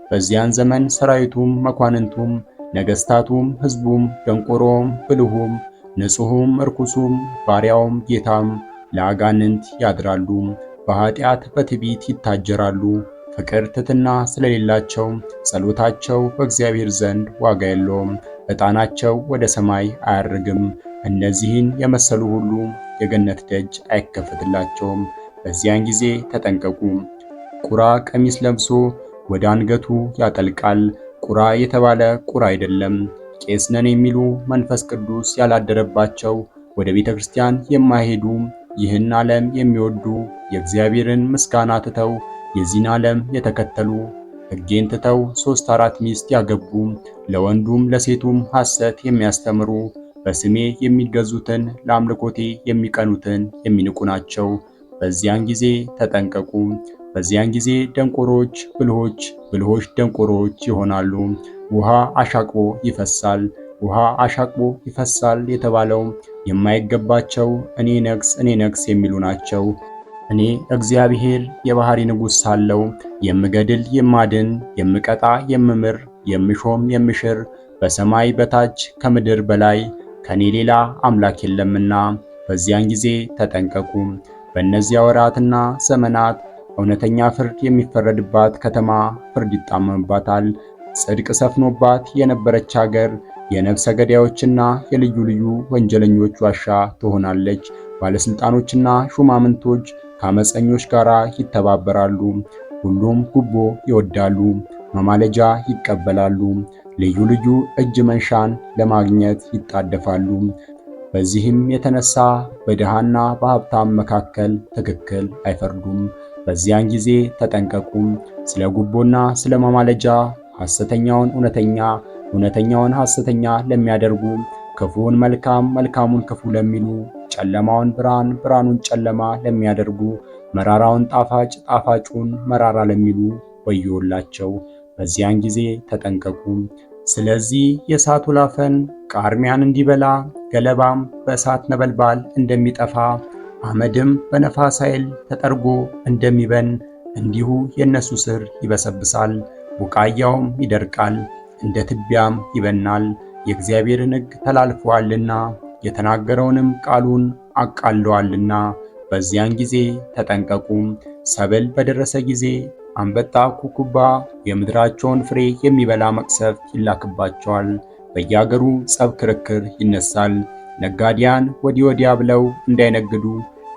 በዚያን ዘመን ሰራዊቱም መኳንንቱም ነገሥታቱም ሕዝቡም ደንቆሮም ብልሁም ንጹሑም እርኩሱም ባሪያውም ጌታም ለአጋንንት ያድራሉ። በኃጢአት በትዕቢት ይታጀራሉ። ፍቅር ትሕትና ስለሌላቸው ጸሎታቸው በእግዚአብሔር ዘንድ ዋጋ የለውም። ዕጣናቸው ወደ ሰማይ አያርግም። እነዚህን የመሰሉ ሁሉ የገነት ደጅ አይከፈትላቸውም። በዚያን ጊዜ ተጠንቀቁ። ቁራ ቀሚስ ለብሶ ወደ አንገቱ ያጠልቃል። ቁራ የተባለ ቁራ አይደለም። ቄስ ነን የሚሉ መንፈስ ቅዱስ ያላደረባቸው ወደ ቤተ ክርስቲያን የማይሄዱ ይህን ዓለም የሚወዱ የእግዚአብሔርን ምስጋና ትተው የዚህን ዓለም የተከተሉ ሕጌን ትተው 3-4 ሚስት ያገቡ ለወንዱም ለሴቱም ሐሰት የሚያስተምሩ በስሜ የሚገዙትን ለአምልኮቴ የሚቀኑትን የሚንቁ ናቸው። በዚያን ጊዜ ተጠንቀቁ። በዚያን ጊዜ ደንቆሮች ብልሆች፣ ብልሆች ደንቆሮች ይሆናሉ። ውሃ አሻቅቦ ይፈሳል። ውሃ አሻቅቦ ይፈሳል የተባለው የማይገባቸው እኔ ነግስ የሚሉ ናቸው። እኔ እግዚአብሔር የባህሪ ንጉሥ ሳለው የምገድል የማድን፣ የምቀጣ የምምር፣ የምሾም የምሽር በሰማይ በታች ከምድር በላይ ከኔ ሌላ አምላክ የለምና በዚያን ጊዜ ተጠንቀቁ። በእነዚያ ወራትና ዘመናት እውነተኛ ፍርድ የሚፈረድባት ከተማ ፍርድ ይጣመምባታል። ጽድቅ ሰፍኖባት የነበረች አገር የነፍሰ ገዳዮችና የልዩ ልዩ ወንጀለኞች ዋሻ ትሆናለች። ባለስልጣኖችና ሹማምንቶች ከአመፀኞች ጋር ይተባበራሉ። ሁሉም ጉቦ ይወዳሉ፣ መማለጃ ይቀበላሉ፣ ልዩ ልዩ እጅ መንሻን ለማግኘት ይጣደፋሉ። በዚህም የተነሳ በድሃና በሀብታም መካከል ትክክል አይፈርዱም። በዚያን ጊዜ ተጠንቀቁ። ስለ ጉቦና ስለ መማለጃ ሐሰተኛውን እውነተኛ፣ እውነተኛውን ሐሰተኛ ለሚያደርጉ፣ ክፉውን መልካም፣ መልካሙን ክፉ ለሚሉ፣ ጨለማውን ብርሃን፣ ብርሃኑን ጨለማ ለሚያደርጉ፣ መራራውን ጣፋጭ፣ ጣፋጩን መራራ ለሚሉ ወዮላቸው። በዚያን ጊዜ ተጠንቀቁ። ስለዚህ የእሳት ወላፈን ቃርሚያን እንዲበላ፣ ገለባም በእሳት ነበልባል እንደሚጠፋ፣ አመድም በነፋስ ኃይል ተጠርጎ እንደሚበን እንዲሁ የእነሱ ስር ይበሰብሳል፣ ቡቃያውም ይደርቃል፣ እንደ ትቢያም ይበናል። የእግዚአብሔርን ሕግ ተላልፈዋልና የተናገረውንም ቃሉን አቃለዋልና በዚያን ጊዜ ተጠንቀቁ። ሰብል በደረሰ ጊዜ አንበጣ ኩኩባ የምድራቸውን ፍሬ የሚበላ መቅሰፍት ይላክባቸዋል። በየአገሩ ጸብ ክርክር ይነሳል። ነጋዴያን ወዲህ ወዲያ ብለው እንዳይነግዱ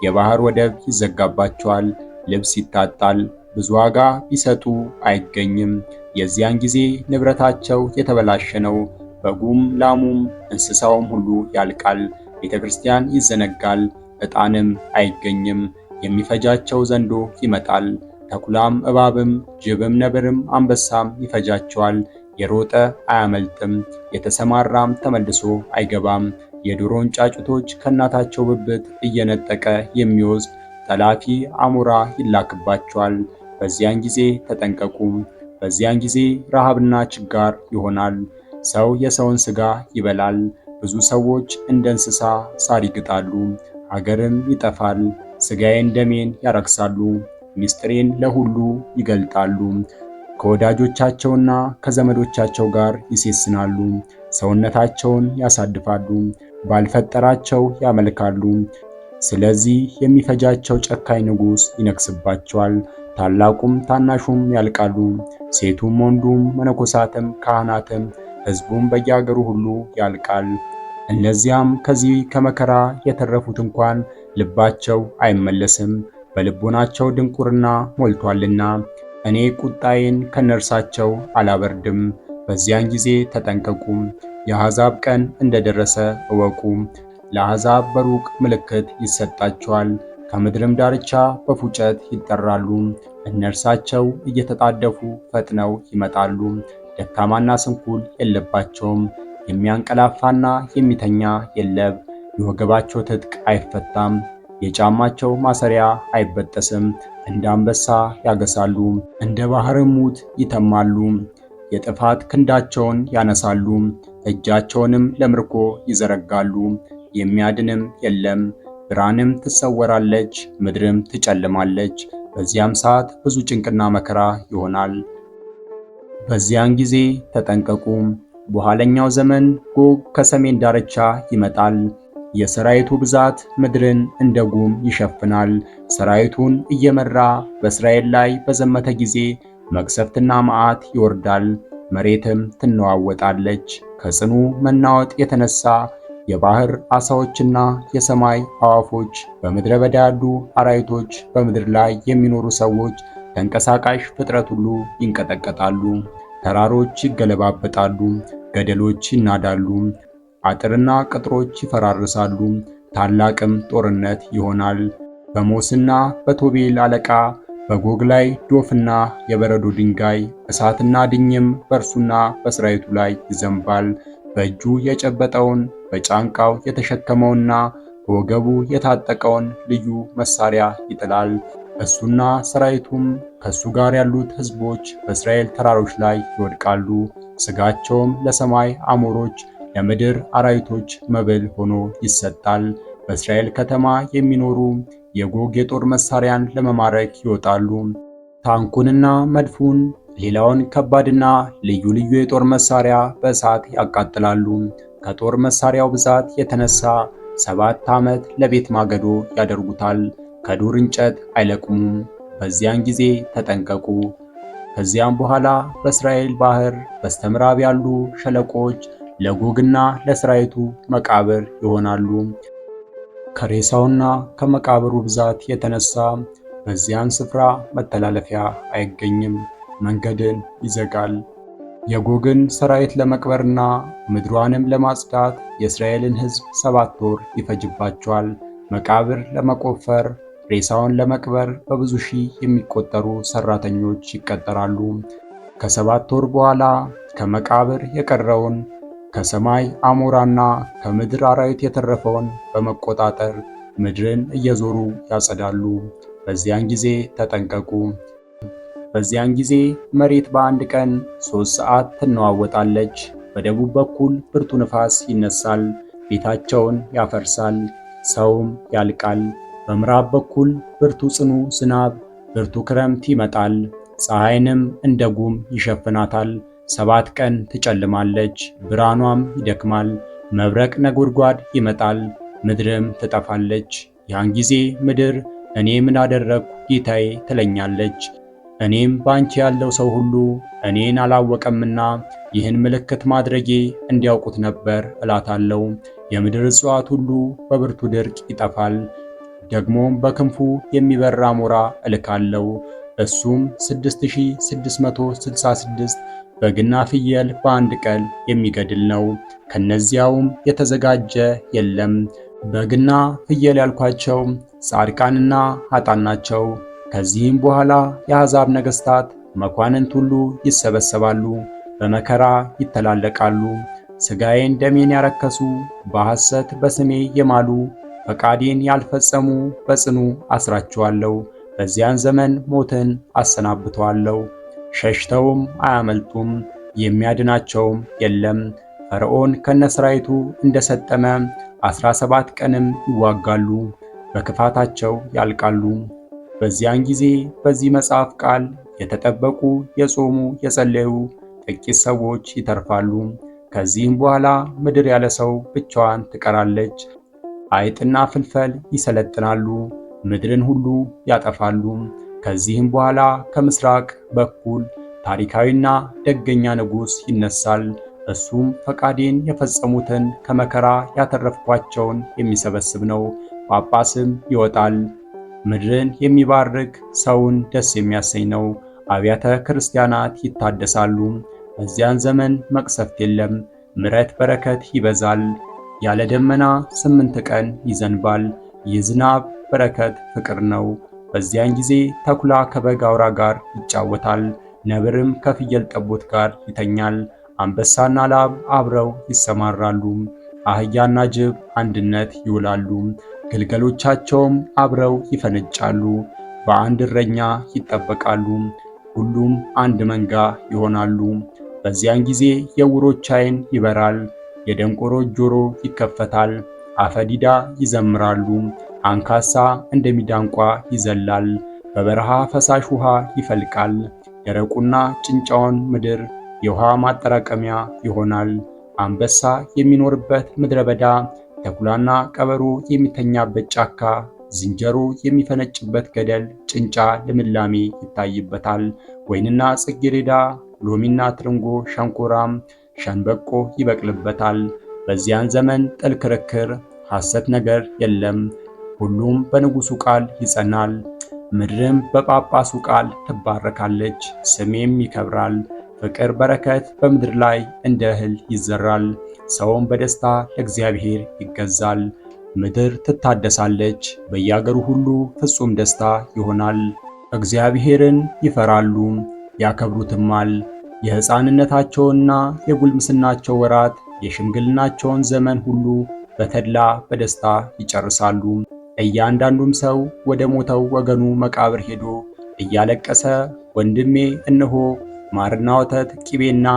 የባህር ወደብ ይዘጋባቸዋል። ልብስ ይታጣል፣ ብዙ ዋጋ ቢሰጡ አይገኝም። የዚያን ጊዜ ንብረታቸው የተበላሸ ነው። በጉም ላሙም እንስሳውም ሁሉ ያልቃል። ቤተ ክርስቲያን ይዘነጋል፣ ዕጣንም አይገኝም። የሚፈጃቸው ዘንዶ ይመጣል። ተኩላም እባብም ጅብም ነብርም አንበሳም ይፈጃቸዋል። የሮጠ አያመልጥም፣ የተሰማራም ተመልሶ አይገባም። የዶሮን ጫጩቶች ከእናታቸው ብብት እየነጠቀ የሚወስድ ጠላፊ አሞራ ይላክባቸዋል። በዚያን ጊዜ ተጠንቀቁ። በዚያን ጊዜ ረሃብና ችጋር ይሆናል። ሰው የሰውን ሥጋ ይበላል። ብዙ ሰዎች እንደ እንስሳ ሳር ይግጣሉ። ሀገርም ይጠፋል። ሥጋዬን ደሜን ያረክሳሉ፣ ምስጢሬን ለሁሉ ይገልጣሉ። ከወዳጆቻቸውና ከዘመዶቻቸው ጋር ይሴስናሉ። ሰውነታቸውን ያሳድፋሉ፣ ባልፈጠራቸው ያመልካሉ። ስለዚህ የሚፈጃቸው ጨካኝ ንጉሥ ይነግሥባቸዋል። ታላቁም ታናሹም ያልቃሉ፣ ሴቱም ወንዱም፣ መነኮሳትም ካህናትም፣ ሕዝቡም በየአገሩ ሁሉ ያልቃል። እነዚያም ከዚህ ከመከራ የተረፉት እንኳን ልባቸው አይመለስም፣ በልቦናቸው ድንቁርና ሞልቷልና እኔ ቁጣዬን ከነርሳቸው አላበርድም። በዚያን ጊዜ ተጠንቀቁ። የአሕዛብ ቀን እንደደረሰ እወቁ። ለአሕዛብ በሩቅ ምልክት ይሰጣቸዋል፣ ከምድርም ዳርቻ በፉጨት ይጠራሉ። እነርሳቸው እየተጣደፉ ፈጥነው ይመጣሉ። ደካማና ስንኩል የለባቸውም፣ የሚያንቀላፋና የሚተኛ የለም። የወገባቸው ትጥቅ አይፈታም፣ የጫማቸው ማሰሪያ አይበጠስም። እንደ አንበሳ ያገሳሉ፣ እንደ ባሕርም ሙት ይተማሉ። የጥፋት ክንዳቸውን ያነሳሉ፣ እጃቸውንም ለምርኮ ይዘረጋሉ። የሚያድንም የለም። ብርሃንም ትሰወራለች፣ ምድርም ትጨልማለች። በዚያም ሰዓት ብዙ ጭንቅና መከራ ይሆናል። በዚያን ጊዜ ተጠንቀቁ። በኋለኛው ዘመን ጎግ ከሰሜን ዳርቻ ይመጣል። የሰራዊቱ ብዛት ምድርን እንደ ጉም ይሸፍናል። ሰራዊቱን እየመራ በእስራኤል ላይ በዘመተ ጊዜ መቅሰፍትና መዓት ይወርዳል፣ መሬትም ትነዋወጣለች። ከጽኑ መናወጥ የተነሳ የባህር ዓሣዎችና የሰማይ አዋፎች፣ በምድረ በዳ ያሉ አራዊቶች፣ በምድር ላይ የሚኖሩ ሰዎች ተንቀሳቃሽ ፍጥረት ሁሉ ይንቀጠቀጣሉ። ተራሮች ይገለባበጣሉ፣ ገደሎች ይናዳሉ፣ አጥርና ቅጥሮች ይፈራርሳሉ። ታላቅም ጦርነት ይሆናል። በሞስና በቶቤል አለቃ በጎግ ላይ ዶፍና የበረዶ ድንጋይ እሳትና ድኝም በእርሱና በሠራዊቱ ላይ ይዘንባል። በእጁ የጨበጠውን በጫንቃው የተሸከመውና በወገቡ የታጠቀውን ልዩ መሳሪያ ይጥላል። እሱና ሠራዊቱም ከእሱ ጋር ያሉት ሕዝቦች በእስራኤል ተራሮች ላይ ይወድቃሉ። ሥጋቸውም ለሰማይ አሞሮች ለምድር አራዊቶች መብል ሆኖ ይሰጣል። በእስራኤል ከተማ የሚኖሩ የጎግ የጦር መሳሪያን ለመማረክ ይወጣሉ። ታንኩንና መድፉን፣ ሌላውን ከባድና ልዩ ልዩ የጦር መሳሪያ በእሳት ያቃጥላሉ። ከጦር መሳሪያው ብዛት የተነሳ 7 ዓመት ለቤት ማገዶ ያደርጉታል። ከዱር እንጨት አይለቅሙም። በዚያን ጊዜ ተጠንቀቁ። ከዚያም በኋላ በእስራኤል ባህር በስተምዕራብ ያሉ ሸለቆች ለጎግና ለሠራዊቱ መቃብር ይሆናሉ። ከሬሳውና ከመቃብሩ ብዛት የተነሳ በዚያን ስፍራ መተላለፊያ አይገኝም፣ መንገድን ይዘጋል። የጎግን ሠራዊት ለመቅበርና ምድሯንም ለማጽዳት የእስራኤልን ሕዝብ 7 ወር ይፈጅባቸዋል። መቃብር ለመቆፈር ሬሳውን ለመቅበር በብዙ ሺህ የሚቆጠሩ ሠራተኞች ይቀጠራሉ። ከ7 ወር በኋላ ከመቃብር የቀረውን ከሰማይ አሞራና ከምድር አራዊት የተረፈውን በመቆጣጠር ምድርን እየዞሩ ያጸዳሉ። በዚያን ጊዜ ተጠንቀቁ። በዚያን ጊዜ መሬት በአንድ ቀን 3 ሰዓት ትነዋወጣለች። በደቡብ በኩል ብርቱ ንፋስ ይነሳል፣ ቤታቸውን ያፈርሳል፣ ሰውም ያልቃል። በምዕራብ በኩል ብርቱ ጽኑ ዝናብ፣ ብርቱ ክረምት ይመጣል፣ ፀሐይንም እንደ ጉም ይሸፍናታል። 7 ቀን ትጨልማለች፣ ብርሃኗም ይደክማል። መብረቅ ነጎድጓድ ይመጣል፣ ምድርም ትጠፋለች። ያን ጊዜ ምድር እኔ ምን አደረግሁ ጌታዬ ትለኛለች። እኔም በአንቺ ያለው ሰው ሁሉ እኔን አላወቀምና ይህን ምልክት ማድረጌ እንዲያውቁት ነበር እላታለሁ። የምድር እጽዋት ሁሉ በብርቱ ድርቅ ይጠፋል። ደግሞም በክንፉ የሚበር አሞራ እልካለሁ። እሱም 6666 በግና ፍየል በአንድ ቀን የሚገድል ነው። ከነዚያውም የተዘጋጀ የለም። በግና ፍየል ያልኳቸው ጻድቃንና ኃጥአን ናቸው። ከዚህም በኋላ የአሕዛብ ነገሥታት መኳንንት ሁሉ ይሰበሰባሉ፣ በመከራ ይተላለቃሉ። ሥጋዬን ደሜን ያረከሱ፣ በሐሰት በስሜ የማሉ፣ ፈቃዴን ያልፈጸሙ በጽኑ አስራቸዋለሁ። በዚያን ዘመን ሞትን አሰናብተዋለሁ፣ ሸሽተውም አያመልጡም፣ የሚያድናቸውም የለም። ፈርዖን ከነሠራዊቱ እንደሰጠመ 17 ቀንም ይዋጋሉ፣ በክፋታቸው ያልቃሉ። በዚያን ጊዜ በዚህ መጽሐፍ ቃል የተጠበቁ የጾሙ የጸለዩ ጥቂት ሰዎች ይተርፋሉ። ከዚህም በኋላ ምድር ያለ ሰው ብቻዋን ትቀራለች። አይጥና ፍልፈል ይሰለጥናሉ፣ ምድርን ሁሉ ያጠፋሉ። ከዚህም በኋላ ከምሥራቅ በኩል ታሪካዊና ደገኛ ንጉሥ ይነሳል። እሱም ፈቃዴን የፈጸሙትን ከመከራ ያተረፍኳቸውን የሚሰበስብ ነው። ጳጳስም ይወጣል። ምድርን የሚባርክ ሰውን ደስ የሚያሰኝ ነው። አብያተ ክርስቲያናት ይታደሳሉ። በዚያን ዘመን መቅሰፍት የለም፣ ምሕረት በረከት ይበዛል። ያለ ደመና 8 ቀን ይዘንባል። የዝናብ በረከት ፍቅር ነው። በዚያን ጊዜ ተኩላ ከበግ አውራ ጋር ይጫወታል፣ ነብርም ከፍየል ጠቦት ጋር ይተኛል። አንበሳና ላም አብረው ይሰማራሉ፣ አህያና ጅብ አንድነት ይውላሉ። ግልገሎቻቸውም አብረው ይፈነጫሉ፣ በአንድ እረኛ ይጠበቃሉ፣ ሁሉም አንድ መንጋ ይሆናሉ። በዚያን ጊዜ የዕውሮች ዓይን ይበራል፣ የደንቆሮች ጆሮ ይከፈታል። አፈዲዳ ይዘምራሉ፣ አንካሳ እንደሚዳንቋ ይዘላል። በበረሃ ፈሳሽ ውሃ ይፈልቃል፣ ደረቁና ጭንጫውን ምድር የውሃ ማጠራቀሚያ ይሆናል። አንበሳ የሚኖርበት ምድረ በዳ፣ ተኩላና ቀበሮ የሚተኛበት ጫካ፣ ዝንጀሮ የሚፈነጭበት ገደል፣ ጭንጫ ልምላሜ ይታይበታል። ወይንና ጽጌረዳ፣ ሎሚና ትርንጎ፣ ሸንኮራም ሸንበቆ ይበቅልበታል። በዚያን ዘመን ጥል ክርክር፣ ሐሰት ነገር የለም። ሁሉም በንጉሡ ቃል ይጸናል። ምድርም በጳጳሱ ቃል ትባረካለች፣ ስሜም ይከብራል። ፍቅር፣ በረከት በምድር ላይ እንደ እህል ይዘራል። ሰውም በደስታ ለእግዚአብሔር ይገዛል። ምድር ትታደሳለች፣ በየአገሩ ሁሉ ፍጹም ደስታ ይሆናል። እግዚአብሔርን ይፈራሉ ያከብሩትማል። የሕፃንነታቸውና የጉልምስናቸው ወራት የሽምግልናቸውን ዘመን ሁሉ በተድላ በደስታ ይጨርሳሉ። እያንዳንዱም ሰው ወደ ሞተው ወገኑ መቃብር ሄዶ እያለቀሰ ወንድሜ እነሆ ማርና ወተት ቅቤና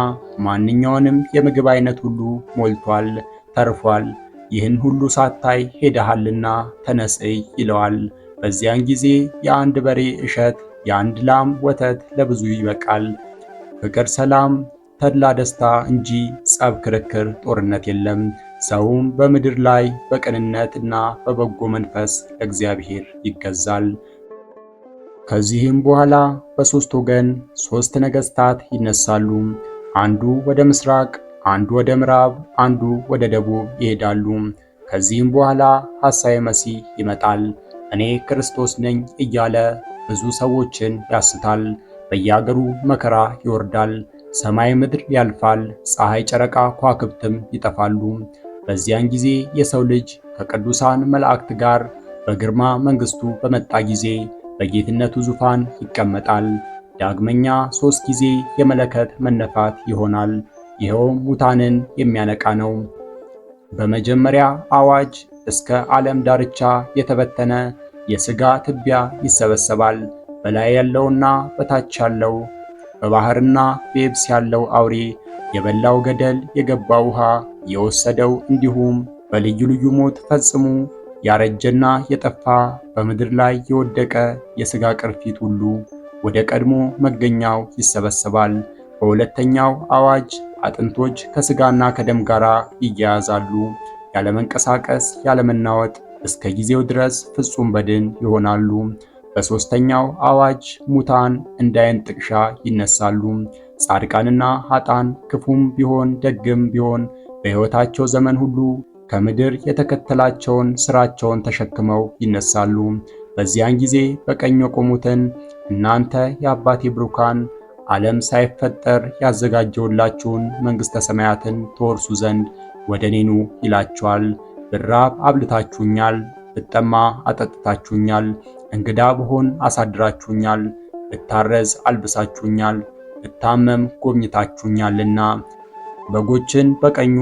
ማንኛውንም የምግብ አይነት ሁሉ ሞልቷል፣ ተርፏል። ይህን ሁሉ ሳታይ ሄደሃልና ተነስይ ይለዋል። በዚያን ጊዜ የአንድ በሬ እሸት፣ የአንድ ላም ወተት ለብዙ ይበቃል። ፍቅር፣ ሰላም፣ ተድላ ደስታ እንጂ ጸብ፣ ክርክር፣ ጦርነት የለም። ሰውም በምድር ላይ በቅንነትና በበጎ መንፈስ ለእግዚአብሔር ይገዛል። ከዚህም በኋላ በሦስት ወገን ሦስት ነገሥታት ይነሳሉ። አንዱ ወደ ምስራቅ፣ አንዱ ወደ ምዕራብ፣ አንዱ ወደ ደቡብ ይሄዳሉ። ከዚህም በኋላ ሐሳዌ መሲህ ይመጣል። እኔ ክርስቶስ ነኝ እያለ ብዙ ሰዎችን ያስታል። በየአገሩ መከራ ይወርዳል። ሰማይ ምድር ያልፋል፣ ፀሐይ፣ ጨረቃ፣ ከዋክብትም ይጠፋሉ። በዚያን ጊዜ የሰው ልጅ ከቅዱሳን መላእክት ጋር በግርማ መንግሥቱ በመጣ ጊዜ በጌትነቱ ዙፋን ይቀመጣል። ዳግመኛ 3 ጊዜ የመለከት መነፋት ይሆናል። ይኸውም ሙታንን የሚያነቃ ነው። በመጀመሪያ አዋጅ እስከ ዓለም ዳርቻ የተበተነ የሥጋ ትቢያ ይሰበሰባል። በላይ ያለውና በታች ያለው፣ በባሕርና በየብስ ያለው አውሬ፣ የበላው ገደል የገባው ውሃ የወሰደው፣ እንዲሁም በልዩ ልዩ ሞት ፈጽሞ ያረጀና የጠፋ በምድር ላይ የወደቀ የሥጋ ቅርፊት ሁሉ ወደ ቀድሞ መገኛው ይሰበሰባል። በሁለተኛው አዋጅ አጥንቶች ከሥጋና ከደም ጋር ይያያዛሉ። ያለመንቀሳቀስ ያለመናወጥ እስከ ጊዜው ድረስ ፍጹም በድን ይሆናሉ። በሦስተኛው አዋጅ ሙታን እንደ ዓይን ጥቅሻ ይነሳሉ። ጻድቃንና ኃጥአን ክፉም ቢሆን ደግም ቢሆን በሕይወታቸው ዘመን ሁሉ ከምድር የተከተላቸውን ሥራቸውን ተሸክመው ይነሳሉ። በዚያን ጊዜ በቀኝ የቆሙትን እናንተ የአባቴ ብሩካን ዓለም ሳይፈጠር ያዘጋጀውላችሁን መንግሥተ ሰማያትን ትወርሱ ዘንድ ወደ እኔ ኑ ይላቸዋል። ብራብ አብልታችሁኛል፣ ብጠማ አጠጥታችሁኛል፣ እንግዳ ብሆን አሳድራችሁኛል፣ ብታረዝ አልብሳችሁኛል፣ ብታመም ጎብኝታችሁኛልና። በጎችን በቀኙ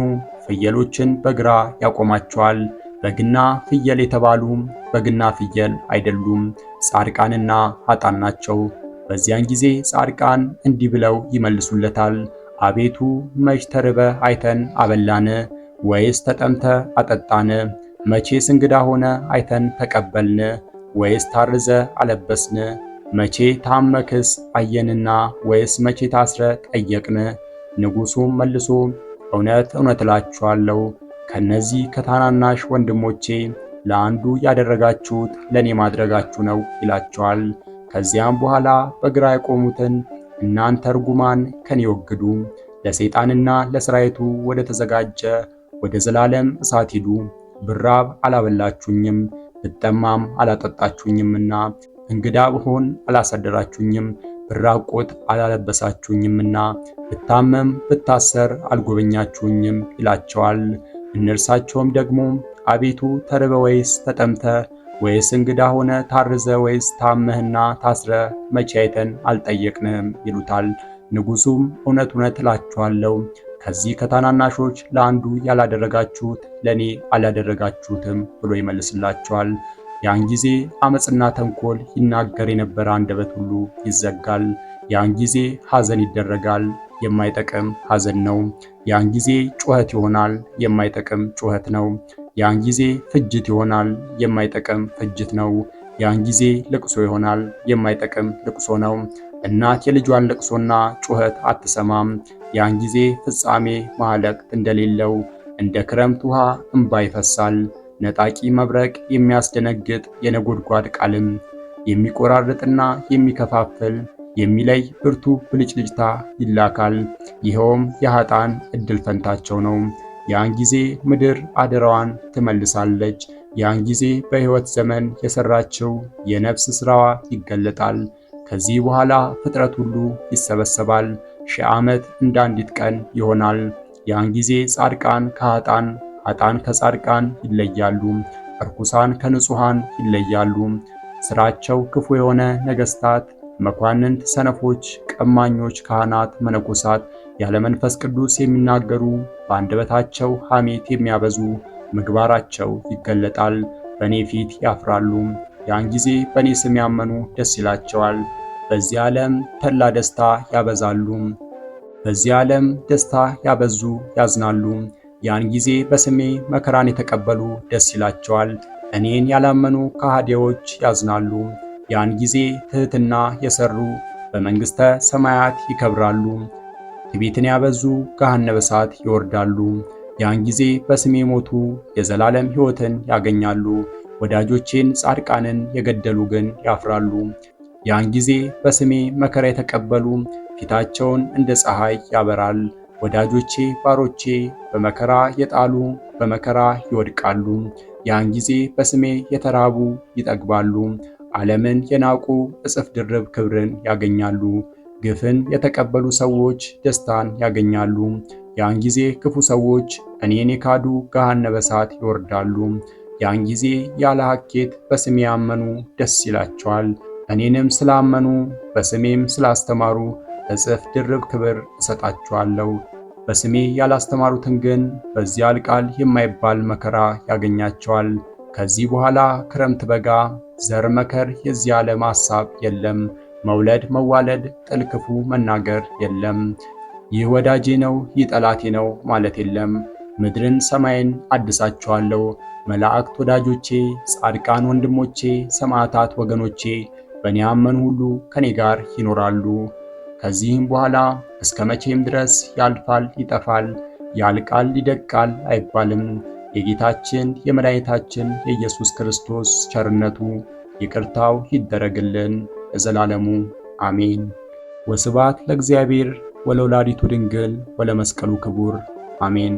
ፍየሎችን በግራ ያቆማቸዋል። በግና ፍየል የተባሉ በግና ፍየል አይደሉም፣ ጻድቃንና ኃጥአን ናቸው። በዚያን ጊዜ ጻድቃን እንዲህ ብለው ይመልሱለታል፣ አቤቱ መች ተርበህ አይተን አበላን? ወይስ ተጠምተህ አጠጣን? መቼስ እንግዳ ሆነ አይተን ተቀበልን? ወይስ ታርዘ አለበስን? መቼ ታመክስ አየንና? ወይስ መቼ ታስረ ጠየቅን? ንጉሡም መልሶ እውነት እውነት እላችኋለሁ ከነዚህ ከታናናሽ ወንድሞቼ ለአንዱ ያደረጋችሁት ለኔ ማድረጋችሁ ነው ይላቸዋል። ከዚያም በኋላ በግራ የቆሙትን እናንተ ርጉማን ከኔ ወግዱ፣ ለሰይጣንና ለሰራዊቱ ወደ ተዘጋጀ ወደ ዘላለም እሳት ሂዱ። ብራብ አላበላችሁኝም፣ ብጠማም አላጠጣችሁኝምና፣ እንግዳ ብሆን አላሳደራችሁኝም፣ ብራቆት አላለበሳችሁኝምና፣ ብታመም ብታሰር አልጎበኛችሁኝም ይላቸዋል። እነርሳቸውም ደግሞ አቤቱ ተርበ ወይስ ተጠምተ ወይስ እንግዳ ሆነ ታርዘ ወይስ ታመህና ታስረ መቼ አይተን አልጠየቅንህም ይሉታል። ንጉሡም እውነት እውነት እላችኋለሁ ከዚህ ከታናናሾች ለአንዱ ያላደረጋችሁት ለኔ አላደረጋችሁትም ብሎ ይመልስላቸዋል። ያን ጊዜ አመጽና ተንኮል ይናገር የነበረ አንደበት ሁሉ ይዘጋል። ያን ጊዜ ሐዘን ይደረጋል፣ የማይጠቅም ሐዘን ነው። ያን ጊዜ ጩኸት ይሆናል፣ የማይጠቅም ጩኸት ነው። ያን ጊዜ ፍጅት ይሆናል፣ የማይጠቅም ፍጅት ነው። ያን ጊዜ ልቅሶ ይሆናል፣ የማይጠቅም ልቅሶ ነው። እናት የልጇን ልቅሶና ጩኸት አትሰማም። ያን ጊዜ ፍጻሜ ማለቅት እንደሌለው እንደ ክረምት ውሃ እንባ ይፈሳል። ነጣቂ መብረቅ፣ የሚያስደነግጥ የነጎድጓድ ቃልም፣ የሚቆራርጥና የሚከፋፍል የሚለይ ብርቱ ብልጭልጭታ ይላካል። ይኸውም የኃጥአን ዕድል ፈንታቸው ነው። ያን ጊዜ ምድር አደራዋን ትመልሳለች፣ ያን ጊዜ በሕይወት ዘመን የሠራችው የነፍስ ሥራዋ ይገለጣል። ከዚህ በኋላ ፍጥረት ሁሉ ይሰበሰባል። 1000 ዓመት እንደ አንዲት ቀን ይሆናል። ያን ጊዜ ጻድቃን ከኃጥአን፣ ኃጥአን ከጻድቃን ይለያሉ፣ ርኩሳን ከንጹሐን ይለያሉ። ሥራቸው ክፉ የሆነ ነገሥታት፣ መኳንንት፣ ሰነፎች፣ ቀማኞች፣ ካህናት፣ መነኮሳት፣ ያለ መንፈስ ቅዱስ የሚናገሩ፣ በአንደበታቸው ሐሜት የሚያበዙ ምግባራቸው ይገለጣል። በእኔ ፊት ያፍራሉ። ያን ጊዜ በእኔ ስም ያመኑ ደስ ይላቸዋል። በዚህ ዓለም ተድላ ደስታ ያበዛሉ። በዚህ ዓለም ደስታ ያበዙ ያዝናሉ። ያን ጊዜ በስሜ መከራን የተቀበሉ ደስ ይላቸዋል። እኔን ያላመኑ ከሃዲዎች ያዝናሉ። ያን ጊዜ ትሕትና የሠሩ በመንግሥተ ሰማያት ይከብራሉ። ትዕቢትን ያበዙ ገሃነመ እሳት ይወርዳሉ። ያን ጊዜ በስሜ የሞቱ የዘላለም ሕይወትን ያገኛሉ። ወዳጆቼን ጻድቃንን የገደሉ ግን ያፍራሉ። ያን ጊዜ በስሜ መከራ የተቀበሉ ፊታቸውን እንደ ፀሐይ ያበራል። ወዳጆቼ ባሮቼ በመከራ የጣሉ በመከራ ይወድቃሉ። ያን ጊዜ በስሜ የተራቡ ይጠግባሉ። ዓለምን የናቁ እጥፍ ድርብ ክብርን ያገኛሉ። ግፍን የተቀበሉ ሰዎች ደስታን ያገኛሉ። ያን ጊዜ ክፉ ሰዎች እኔን የካዱ ገሃነመ እሳት ይወርዳሉ። ያን ጊዜ ያለ ሐኬት በስሜ ያመኑ ደስ ይላቸዋል። እኔንም ስላመኑ በስሜም ስላስተማሩ እጥፍ ድርብ ክብር እሰጣቸዋለሁ። በስሜ ያላስተማሩትን ግን በዚህ ያልቃል የማይባል መከራ ያገኛቸዋል። ከዚህ በኋላ ክረምት፣ በጋ፣ ዘር፣ መከር፣ የዚህ ዓለም ሐሳብ የለም። መውለድ፣ መዋለድ፣ ጥል፣ ክፉ መናገር የለም። ይህ ወዳጄ ነው፣ ይህ ጠላቴ ነው ማለት የለም። ምድርን ሰማይን አድሳቸዋለሁ። መላእክት ወዳጆቼ፣ ጻድቃን ወንድሞቼ፣ ሰማዕታት ወገኖቼ፣ በእኔ ያመኑ ሁሉ ከእኔ ጋር ይኖራሉ። ከዚህም በኋላ እስከ መቼም ድረስ ያልፋል፣ ይጠፋል፣ ያልቃል፣ ይደቃል አይባልም። የጌታችን የመድኃኒታችን የኢየሱስ ክርስቶስ ቸርነቱ ይቅርታው ይደረግልን ለዘላለሙ አሜን። ወስብሐት ለእግዚአብሔር ወለወላዲቱ ድንግል ወለመስቀሉ ክቡር አሜን።